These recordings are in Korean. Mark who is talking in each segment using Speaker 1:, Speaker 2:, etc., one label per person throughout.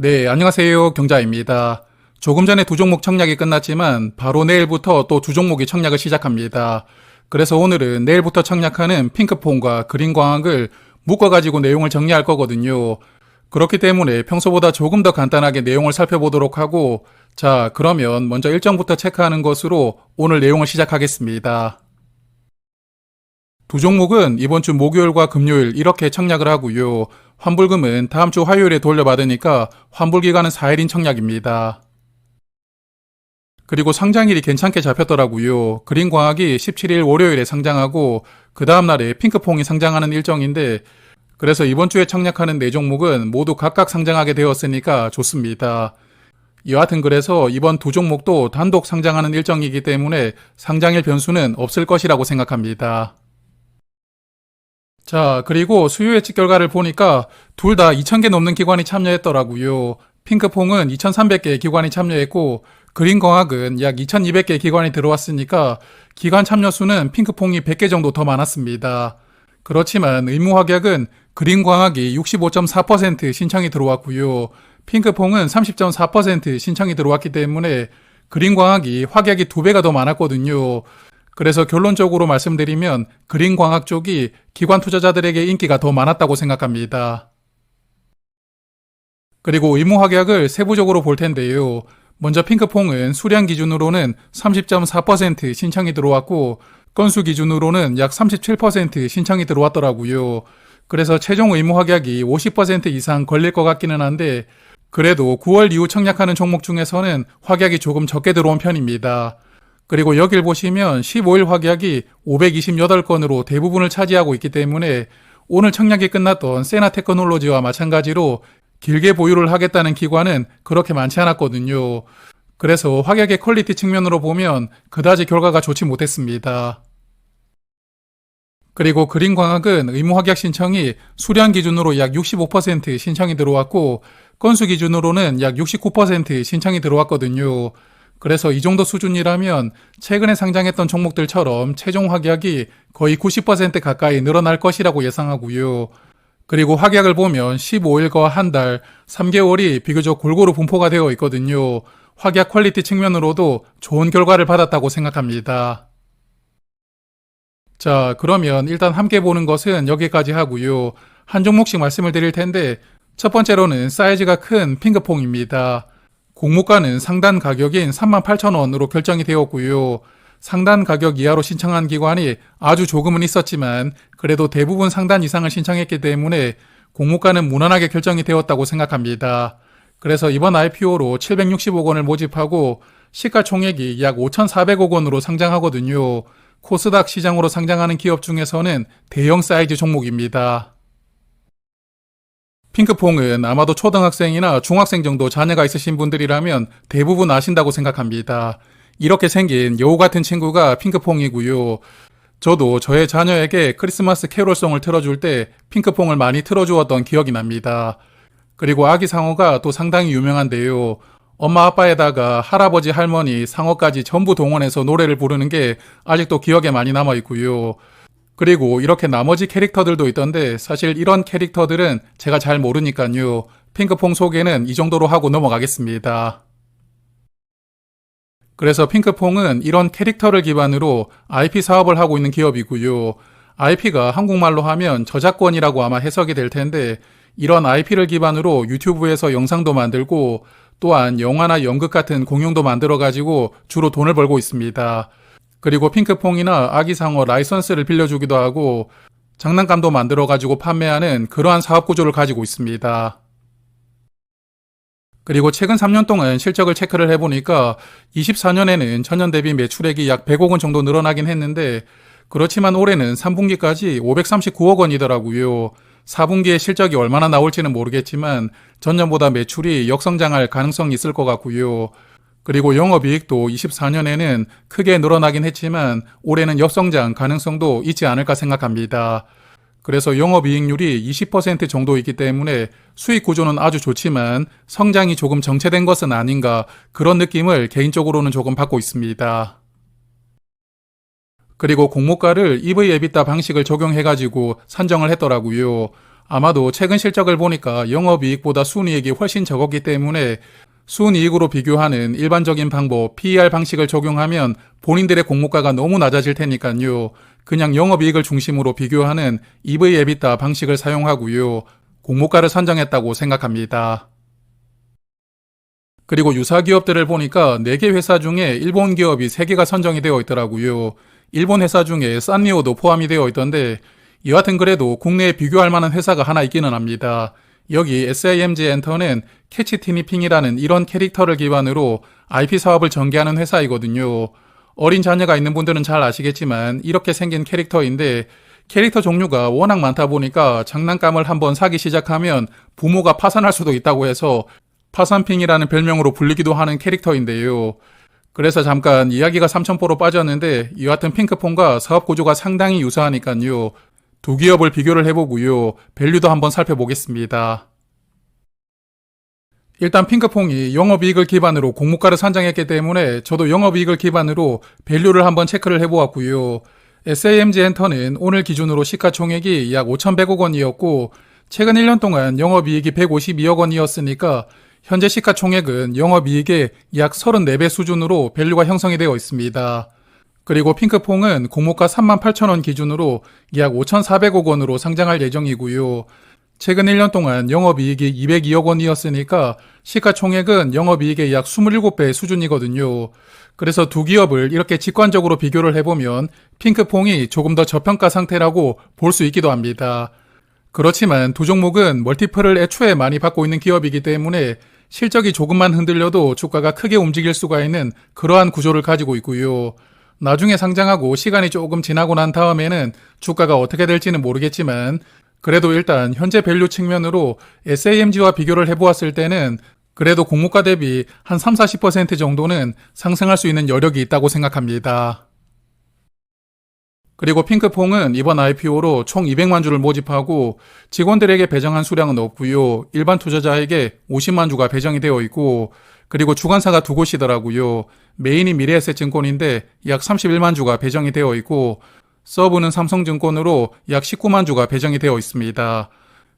Speaker 1: 네, 안녕하세요. 경자입니다. 조금 전에 두 종목 청약이 끝났지만 바로 내일부터 또 두 종목이 청약을 시작합니다. 그래서 오늘은 내일부터 청약하는 핑크퐁과 그린광학을 묶어가지고 내용을 정리할 거거든요. 그렇기 때문에 평소보다 조금 더 간단하게 내용을 살펴보도록 하고, 자, 그러면 먼저 일정부터 체크하는 것으로 오늘 내용을 시작하겠습니다. 두 종목은 이번 주 목요일과 금요일 이렇게 청약을 하고요. 환불금은 다음 주 화요일에 돌려받으니까 환불 기간은 4일인 청약입니다. 그리고 상장일이 괜찮게 잡혔더라고요. 그린광학이 17일 월요일에 상장하고 그 다음날에 핑크퐁이 상장하는 일정인데, 그래서 이번 주에 청약하는 네 종목은 모두 각각 상장하게 되었으니까 좋습니다. 여하튼 그래서 이번 두 종목도 단독 상장하는 일정이기 때문에 상장일 변수는 없을 것이라고 생각합니다. 자, 그리고 수요 예측 결과를 보니까 둘 다 2,000개 넘는 기관이 참여했더라고요. 핑크퐁은 2,300개 기관이 참여했고 그린광학은 약 2,200개 기관이 들어왔으니까 기관 참여 수는 핑크퐁이 100개 정도 더 많았습니다. 그렇지만 의무확약은 그린광학이 65.4% 신청이 들어왔고요. 핑크퐁은 30.4% 신청이 들어왔기 때문에 그린광학이 확약이 2배가 더 많았거든요. 그래서 결론적으로 말씀드리면 그린광학 쪽이 기관 투자자들에게 인기가 더 많았다고 생각합니다. 그리고 의무확약을 세부적으로 볼 텐데요. 먼저 핑크퐁은 수량 기준으로는 30.4% 신청이 들어왔고 건수 기준으로는 약 37% 신청이 들어왔더라고요. 그래서 최종 의무확약이 50% 이상 걸릴 것 같기는 한데 그래도 9월 이후 청약하는 종목 중에서는 확약이 조금 적게 들어온 편입니다. 그리고 여길 보시면 15일 확약이 528건으로 대부분을 차지하고 있기 때문에 오늘 청약이 끝났던 세나테크놀로지와 마찬가지로 길게 보유를 하겠다는 기관은 그렇게 많지 않았거든요. 그래서 확약의 퀄리티 측면으로 보면 그다지 결과가 좋지 못했습니다. 그리고 그린광학은 의무확약 신청이 수량 기준으로 약 65% 신청이 들어왔고 건수 기준으로는 약 69% 신청이 들어왔거든요. 그래서 이 정도 수준이라면 최근에 상장했던 종목들처럼 최종 확약이 거의 90% 가까이 늘어날 것이라고 예상하고요. 그리고 확약을 보면 15일과 한 달, 3개월이 비교적 골고루 분포가 되어 있거든요. 확약 퀄리티 측면으로도 좋은 결과를 받았다고 생각합니다. 자, 그러면 일단 함께 보는 것은 여기까지 하고요. 한 종목씩 말씀을 드릴 텐데 첫 번째로는 사이즈가 큰 핑크퐁입니다. 공모가는 상단 가격인 38,000원으로 결정이 되었고요. 상단 가격 이하로 신청한 기관이 아주 조금은 있었지만 그래도 대부분 상단 이상을 신청했기 때문에 공모가는 무난하게 결정이 되었다고 생각합니다. 그래서 이번 IPO로 760억 원을 모집하고 시가총액이 약 5,400억 원으로 상장하거든요. 코스닥 시장으로 상장하는 기업 중에서는 대형 사이즈 종목입니다. 핑크퐁은 아마도 초등학생이나 중학생 정도 자녀가 있으신 분들이라면 대부분 아신다고 생각합니다. 이렇게 생긴 여우 같은 친구가 핑크퐁이고요. 저도 저의 자녀에게 크리스마스 캐롤송을 틀어줄 때 핑크퐁을 많이 틀어주었던 기억이 납니다. 그리고 아기 상어가 또 상당히 유명한데요. 엄마 아빠에다가 할아버지 할머니 상어까지 전부 동원해서 노래를 부르는 게 아직도 기억에 많이 남아있고요. 그리고 이렇게 나머지 캐릭터들도 있던데 사실 이런 캐릭터들은 제가 잘 모르니까요. 핑크퐁 소개는 이 정도로 하고 넘어가겠습니다. 그래서 핑크퐁은 이런 캐릭터를 기반으로 IP 사업을 하고 있는 기업이고요. IP가 한국말로 하면 저작권이라고 아마 해석이 될 텐데 이런 IP를 기반으로 유튜브에서 영상도 만들고 또한 영화나 연극 같은 공연도 만들어가지고 주로 돈을 벌고 있습니다. 그리고 핑크퐁이나 아기상어 라이선스를 빌려주기도 하고 장난감도 만들어가지고 판매하는 그러한 사업 구조를 가지고 있습니다. 그리고 최근 3년 동안 실적을 체크를 해보니까 24년에는 전년 대비 매출액이 약 100억 원 정도 늘어나긴 했는데 그렇지만 올해는 3분기까지 539억 원이더라고요. 4분기에 실적이 얼마나 나올지는 모르겠지만 전년보다 매출이 역성장할 가능성이 있을 것 같고요. 그리고 영업이익도 24년에는 크게 늘어나긴 했지만 올해는 역성장 가능성도 있지 않을까 생각합니다. 그래서 영업이익률이 20% 정도 있기 때문에 수익 구조는 아주 좋지만 성장이 조금 정체된 것은 아닌가 그런 느낌을 개인적으로는 조금 받고 있습니다. 그리고 공모가를 EV/EBITDA 방식을 적용해가지고 산정을 했더라고요. 아마도 최근 실적을 보니까 영업이익보다 순이익이 훨씬 적었기 때문에 순이익으로 비교하는 일반적인 방법 PER 방식을 적용하면 본인들의 공모가가 너무 낮아질 테니까요. 그냥 영업이익을 중심으로 비교하는 EV/EBITDA 방식을 사용하고요. 공모가를 산정했다고 생각합니다. 그리고 유사 기업들을 보니까 4개 회사 중에 일본 기업이 3개가 선정이 되어 있더라고요. 일본 회사 중에 산리오도 포함이 되어 있던데 여하튼 그래도 국내에 비교할 만한 회사가 하나 있기는 합니다. 여기 SIMG 엔터는 캐치 티니핑이라는 이런 캐릭터를 기반으로 IP 사업을 전개하는 회사이거든요. 어린 자녀가 있는 분들은 잘 아시겠지만 이렇게 생긴 캐릭터인데 캐릭터 종류가 워낙 많다 보니까 장난감을 한번 사기 시작하면 부모가 파산할 수도 있다고 해서 파산핑이라는 별명으로 불리기도 하는 캐릭터인데요. 그래서 잠깐 이야기가 삼천포로 빠졌는데 여하튼 핑크퐁과 사업 구조가 상당히 유사하니까요. 두 기업을 비교를 해보고요. 밸류도 한번 살펴보겠습니다. 일단 핑크퐁이 영업이익을 기반으로 공모가를 산정했기 때문에 저도 영업이익을 기반으로 밸류를 한번 체크를 해보았고요. SAMG 엔터는 오늘 기준으로 시가총액이 약 5,100억 원이었고 최근 1년 동안 영업이익이 152억 원이었으니까 현재 시가총액은 영업이익의 약 34배 수준으로 밸류가 형성이 되어 있습니다. 그리고 핑크퐁은 공모가 38,000원 기준으로 약 5,400억 원으로 상장할 예정이고요. 최근 1년 동안 영업이익이 202억 원이었으니까 시가총액은 영업이익의 약 27배 수준이거든요. 그래서 두 기업을 이렇게 직관적으로 비교를 해보면 핑크퐁이 조금 더 저평가 상태라고 볼 수 있기도 합니다. 그렇지만 두 종목은 멀티플을 애초에 많이 받고 있는 기업이기 때문에 실적이 조금만 흔들려도 주가가 크게 움직일 수가 있는 그러한 구조를 가지고 있고요. 나중에 상장하고 시간이 조금 지나고 난 다음에는 주가가 어떻게 될지는 모르겠지만 그래도 일단 현재 밸류 측면으로 SAMG와 비교를 해보았을 때는 그래도 공모가 대비 한 30-40% 정도는 상승할 수 있는 여력이 있다고 생각합니다. 그리고 핑크퐁은 이번 IPO로 총 200만 주를 모집하고 직원들에게 배정한 수량은 없고요. 일반 투자자에게 50만 주가 배정이 되어 있고 그리고 주관사가 두 곳이더라고요. 메인이 미래에셋증권인데 약 31만 주가 배정이 되어 있고 서브는 삼성증권으로 약 19만 주가 배정이 되어 있습니다.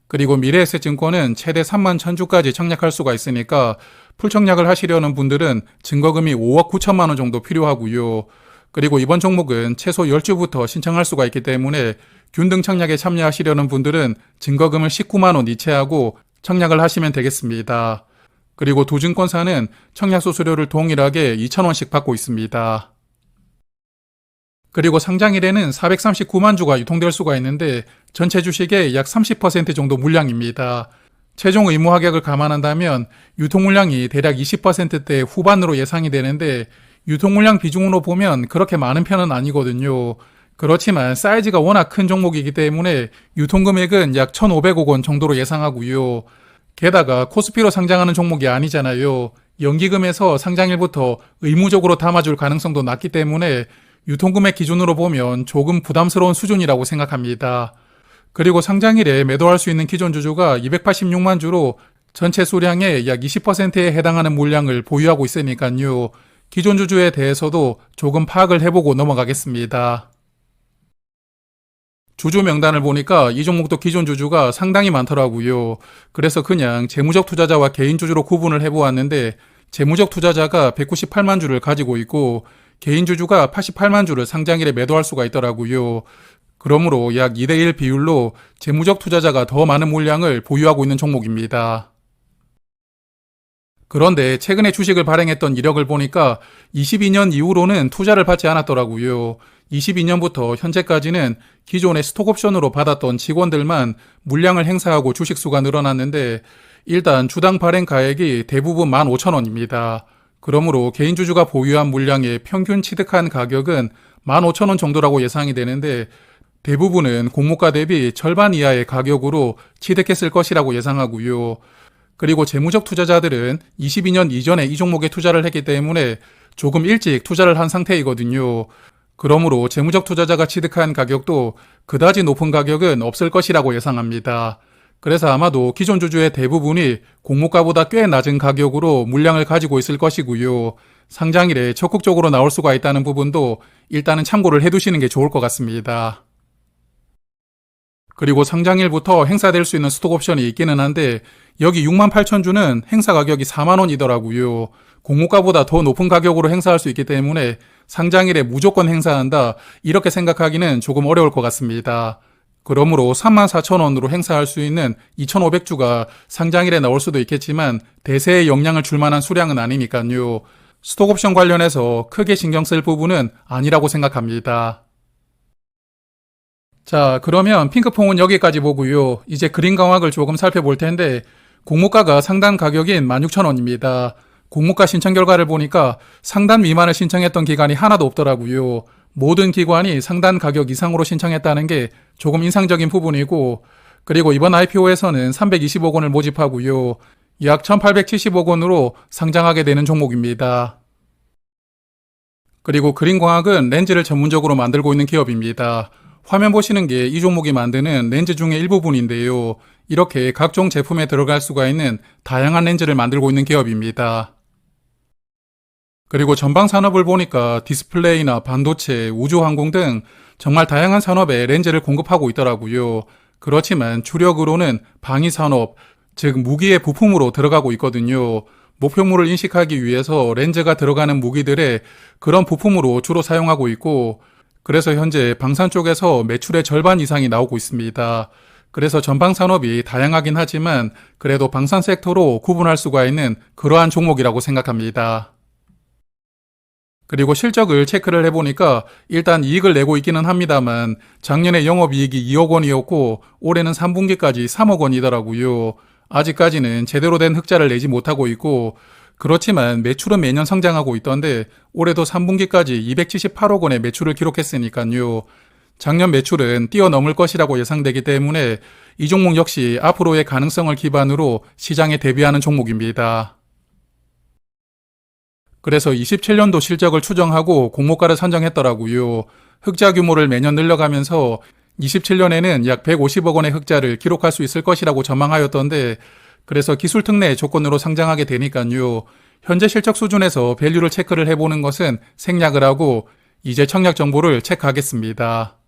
Speaker 1: 그리고 미래에셋증권은 최대 3만 1000주까지 청약할 수가 있으니까 풀청약을 하시려는 분들은 증거금이 5억 9천만 원 정도 필요하고요. 그리고 이번 종목은 최소 10주부터 신청할 수가 있기 때문에 균등 청약에 참여하시려는 분들은 증거금을 19만 원 이체하고 청약을 하시면 되겠습니다. 그리고 두 증권사는 청약 수수료를 동일하게 2,000원씩 받고 있습니다. 그리고 상장일에는 439만 주가 유통될 수가 있는데 전체 주식의 약 30% 정도 물량입니다. 최종 의무 합격을 감안한다면 유통 물량이 대략 20%대 후반으로 예상이 되는데 유통 물량 비중으로 보면 그렇게 많은 편은 아니거든요. 그렇지만 사이즈가 워낙 큰 종목이기 때문에 유통 금액은 약 1,500억 원 정도로 예상하고요. 게다가 코스피로 상장하는 종목이 아니잖아요. 연기금에서 상장일부터 의무적으로 담아줄 가능성도 낮기 때문에 유통금액 기준으로 보면 조금 부담스러운 수준이라고 생각합니다. 그리고 상장일에 매도할 수 있는 기존 주주가 286만 주로 전체 수량의 약 20%에 해당하는 물량을 보유하고 있으니까요. 기존 주주에 대해서도 조금 파악을 해보고 넘어가겠습니다. 주주 명단을 보니까 이 종목도 기존 주주가 상당히 많더라고요. 그래서 그냥 재무적 투자자와 개인 주주로 구분을 해보았는데 재무적 투자자가 198만 주를 가지고 있고 개인 주주가 88만 주를 상장일에 매도할 수가 있더라고요. 그러므로 약 2대1 비율로 재무적 투자자가 더 많은 물량을 보유하고 있는 종목입니다. 그런데 최근에 주식을 발행했던 이력을 보니까 22년 이후로는 투자를 받지 않았더라고요. 22년부터 현재까지는 기존의 스톡옵션으로 받았던 직원들만 물량을 행사하고 주식수가 늘어났는데 일단 주당 발행 가액이 대부분 15,000원입니다. 그러므로 개인 주주가 보유한 물량의 평균 취득한 가격은 15,000원 정도라고 예상이 되는데 대부분은 공모가 대비 절반 이하의 가격으로 취득했을 것이라고 예상하고요. 그리고 재무적 투자자들은 22년 이전에 이 종목에 투자를 했기 때문에 조금 일찍 투자를 한 상태이거든요. 그러므로 재무적 투자자가 취득한 가격도 그다지 높은 가격은 없을 것이라고 예상합니다. 그래서 아마도 기존 주주의 대부분이 공모가보다 꽤 낮은 가격으로 물량을 가지고 있을 것이고요. 상장일에 적극적으로 나올 수가 있다는 부분도 일단은 참고를 해두시는 게 좋을 것 같습니다. 그리고 상장일부터 행사될 수 있는 스톡옵션이 있기는 한데 여기 68,000주는 행사 가격이 4만원이더라고요. 공모가보다 더 높은 가격으로 행사할 수 있기 때문에 상장일에 무조건 행사한다 이렇게 생각하기는 조금 어려울 것 같습니다. 그러므로 34,000원으로 행사할 수 있는 2,500주가 상장일에 나올 수도 있겠지만 대세에 영향을 줄 만한 수량은 아니니까요. 스톡옵션 관련해서 크게 신경 쓸 부분은 아니라고 생각합니다. 자, 그러면 핑크퐁은 여기까지 보고요. 이제 그린광학을 조금 살펴볼 텐데 공모가가 상단 가격인 16,000원입니다. 공모가 신청 결과를 보니까 상단 미만을 신청했던 기관이 하나도 없더라고요. 모든 기관이 상단 가격 이상으로 신청했다는 게 조금 인상적인 부분이고, 그리고 이번 IPO에서는 320억 원을 모집하고요. 약 1,870억 원으로 상장하게 되는 종목입니다. 그리고 그린광학은 렌즈를 전문적으로 만들고 있는 기업입니다. 화면 보시는 게 이 종목이 만드는 렌즈 중에 일부분인데요. 이렇게 각종 제품에 들어갈 수가 있는 다양한 렌즈를 만들고 있는 기업입니다. 그리고 전방 산업을 보니까 디스플레이나 반도체, 우주항공 등 정말 다양한 산업에 렌즈를 공급하고 있더라고요. 그렇지만 주력으로는 방위산업, 즉 무기의 부품으로 들어가고 있거든요. 목표물을 인식하기 위해서 렌즈가 들어가는 무기들의 그런 부품으로 주로 사용하고 있고, 그래서 현재 방산 쪽에서 매출의 절반 이상이 나오고 있습니다. 그래서 전방 산업이 다양하긴 하지만 그래도 방산 섹터로 구분할 수가 있는 그러한 종목이라고 생각합니다. 그리고 실적을 체크를 해보니까 일단 이익을 내고 있기는 합니다만 작년에 영업이익이 2억 원이었고 올해는 3분기까지 3억 원이더라고요. 아직까지는 제대로 된 흑자를 내지 못하고 있고, 그렇지만 매출은 매년 성장하고 있던데 올해도 3분기까지 278억 원의 매출을 기록했으니까요. 작년 매출은 뛰어넘을 것이라고 예상되기 때문에 이 종목 역시 앞으로의 가능성을 기반으로 시장에 대비하는 종목입니다. 그래서 27년도 실적을 추정하고 공모가를 선정했더라고요. 흑자 규모를 매년 늘려가면서 27년에는 약 150억 원의 흑자를 기록할 수 있을 것이라고 전망하였던데, 그래서 기술 특례 조건으로 상장하게 되니까요. 현재 실적 수준에서 밸류를 체크를 해보는 것은 생략을 하고 이제 청약 정보를 체크하겠습니다.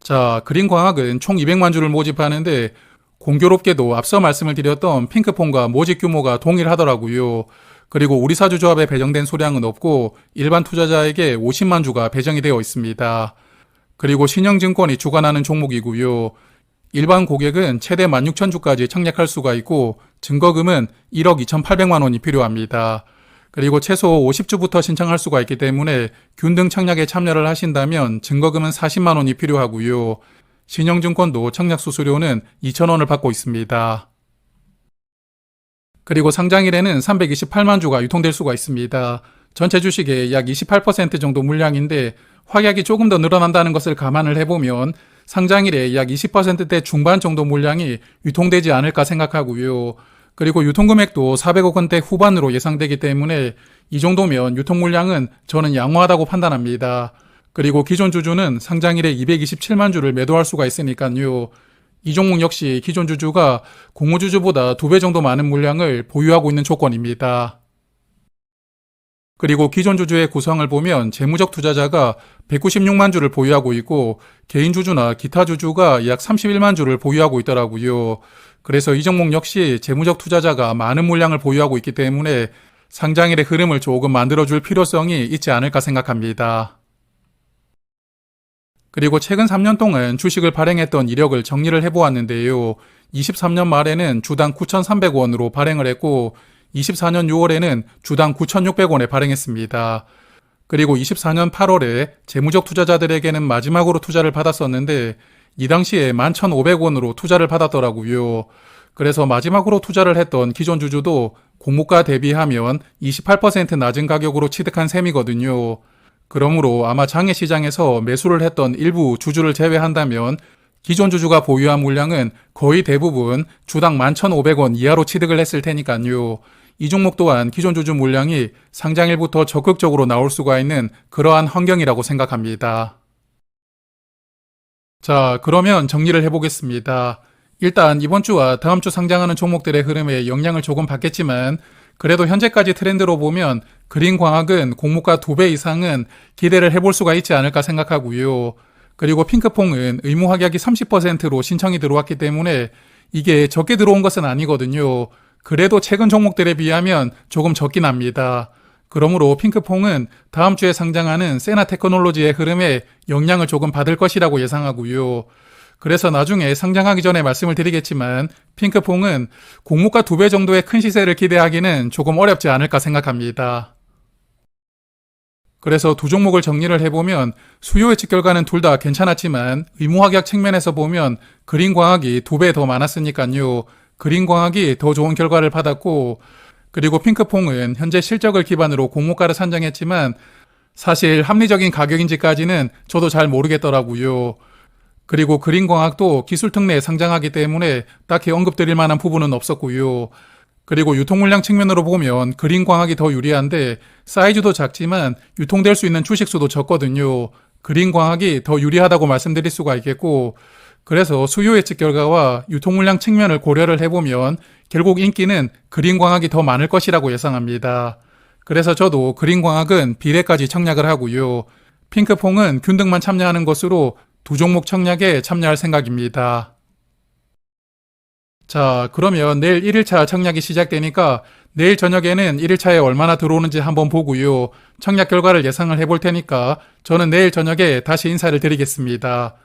Speaker 1: 자, 그린광학은 총 200만 주를 모집하는데 공교롭게도 앞서 말씀을 드렸던 핑크퐁과 모집 규모가 동일하더라고요. 그리고 우리사주조합에 배정된 수량은 없고 일반 투자자에게 50만 주가 배정이 되어 있습니다. 그리고 신영증권이 주관하는 종목이고요. 일반 고객은 최대 16,000주까지 청약할 수가 있고 증거금은 1억 2,800만 원이 필요합니다. 그리고 최소 50주부터 신청할 수가 있기 때문에 균등 청약에 참여를 하신다면 증거금은 40만 원이 필요하고요. 신영증권도 청약 수수료는 2,000원을 받고 있습니다. 그리고 상장일에는 328만 주가 유통될 수가 있습니다. 전체 주식의 약 28% 정도 물량인데 확약이 조금 더 늘어난다는 것을 감안을 해보면 상장일에 약 20%대 중반 정도 물량이 유통되지 않을까 생각하고요. 그리고 유통금액도 400억 원대 후반으로 예상되기 때문에 이 정도면 유통 물량은 저는 양호하다고 판단합니다. 그리고 기존 주주는 상장일에 227만 주를 매도할 수가 있으니까요. 이 종목 역시 기존 주주가 공모주주보다 2배 정도 많은 물량을 보유하고 있는 조건입니다. 그리고 기존 주주의 구성을 보면 재무적 투자자가 196만 주를 보유하고 있고 개인 주주나 기타 주주가 약 31만 주를 보유하고 있더라고요. 그래서 이 종목 역시 재무적 투자자가 많은 물량을 보유하고 있기 때문에 상장일의 흐름을 조금 만들어줄 필요성이 있지 않을까 생각합니다. 그리고 최근 3년 동안 주식을 발행했던 이력을 정리를 해보았는데요. 23년 말에는 주당 9,300원으로 발행을 했고 24년 6월에는 주당 9,600원에 발행했습니다. 그리고 24년 8월에 재무적 투자자들에게는 마지막으로 투자를 받았었는데 이 당시에 11,500원으로 투자를 받았더라고요. 그래서 마지막으로 투자를 했던 기존 주주도 공모가 대비하면 28% 낮은 가격으로 취득한 셈이거든요. 그러므로 아마 장외 시장에서 매수를 했던 일부 주주를 제외한다면 기존 주주가 보유한 물량은 거의 대부분 주당 11,500원 이하로 취득을 했을 테니까요. 이 종목 또한 기존 주주 물량이 상장일부터 적극적으로 나올 수가 있는 그러한 환경이라고 생각합니다. 자, 그러면 정리를 해보겠습니다. 일단 이번 주와 다음 주 상장하는 종목들의 흐름에 영향을 조금 받겠지만 그래도 현재까지 트렌드로 보면 그린광학은 공모가 2배 이상은 기대를 해볼 수가 있지 않을까 생각하고요. 그리고 핑크퐁은 의무 확약이 30%로 신청이 들어왔기 때문에 이게 적게 들어온 것은 아니거든요. 그래도 최근 종목들에 비하면 조금 적긴 합니다. 그러므로 핑크퐁은 다음 주에 상장하는 세나 테크놀로지의 흐름에 영향을 조금 받을 것이라고 예상하고요. 그래서 나중에 상장하기 전에 말씀을 드리겠지만 핑크퐁은 공모가 2배 정도의 큰 시세를 기대하기는 조금 어렵지 않을까 생각합니다. 그래서 두 종목을 정리를 해보면 수요 예측 결과는 둘 다 괜찮았지만 의무확약 측면에서 보면 그린광학이 2배 더 많았으니까요. 그린광학이 더 좋은 결과를 받았고, 그리고 핑크퐁은 현재 실적을 기반으로 공모가를 산정했지만 사실 합리적인 가격인지까지는 저도 잘 모르겠더라고요. 그리고 그린광학도 기술 특례에 상장하기 때문에 딱히 언급드릴 만한 부분은 없었고요. 그리고 유통 물량 측면으로 보면 그린광학이 더 유리한데 사이즈도 작지만 유통될 수 있는 주식수도 적거든요. 그린광학이 더 유리하다고 말씀드릴 수가 있겠고, 그래서 수요 예측 결과와 유통 물량 측면을 고려를 해보면 결국 인기는 그린광학이 더 많을 것이라고 예상합니다. 그래서 저도 그린광학은 비례까지 청약을 하고요. 핑크퐁은 균등만 참여하는 것으로 두 종목 청약에 참여할 생각입니다. 자, 그러면 내일 1일차 청약이 시작되니까 내일 저녁에는 1일차에 얼마나 들어오는지 한번 보고요. 청약 결과를 예상을 해볼 테니까 저는 내일 저녁에 다시 인사를 드리겠습니다.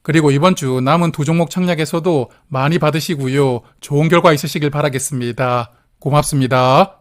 Speaker 1: 그리고 이번 주 남은 두 종목 청약에서도 많이 받으시고요. 좋은 결과 있으시길 바라겠습니다. 고맙습니다.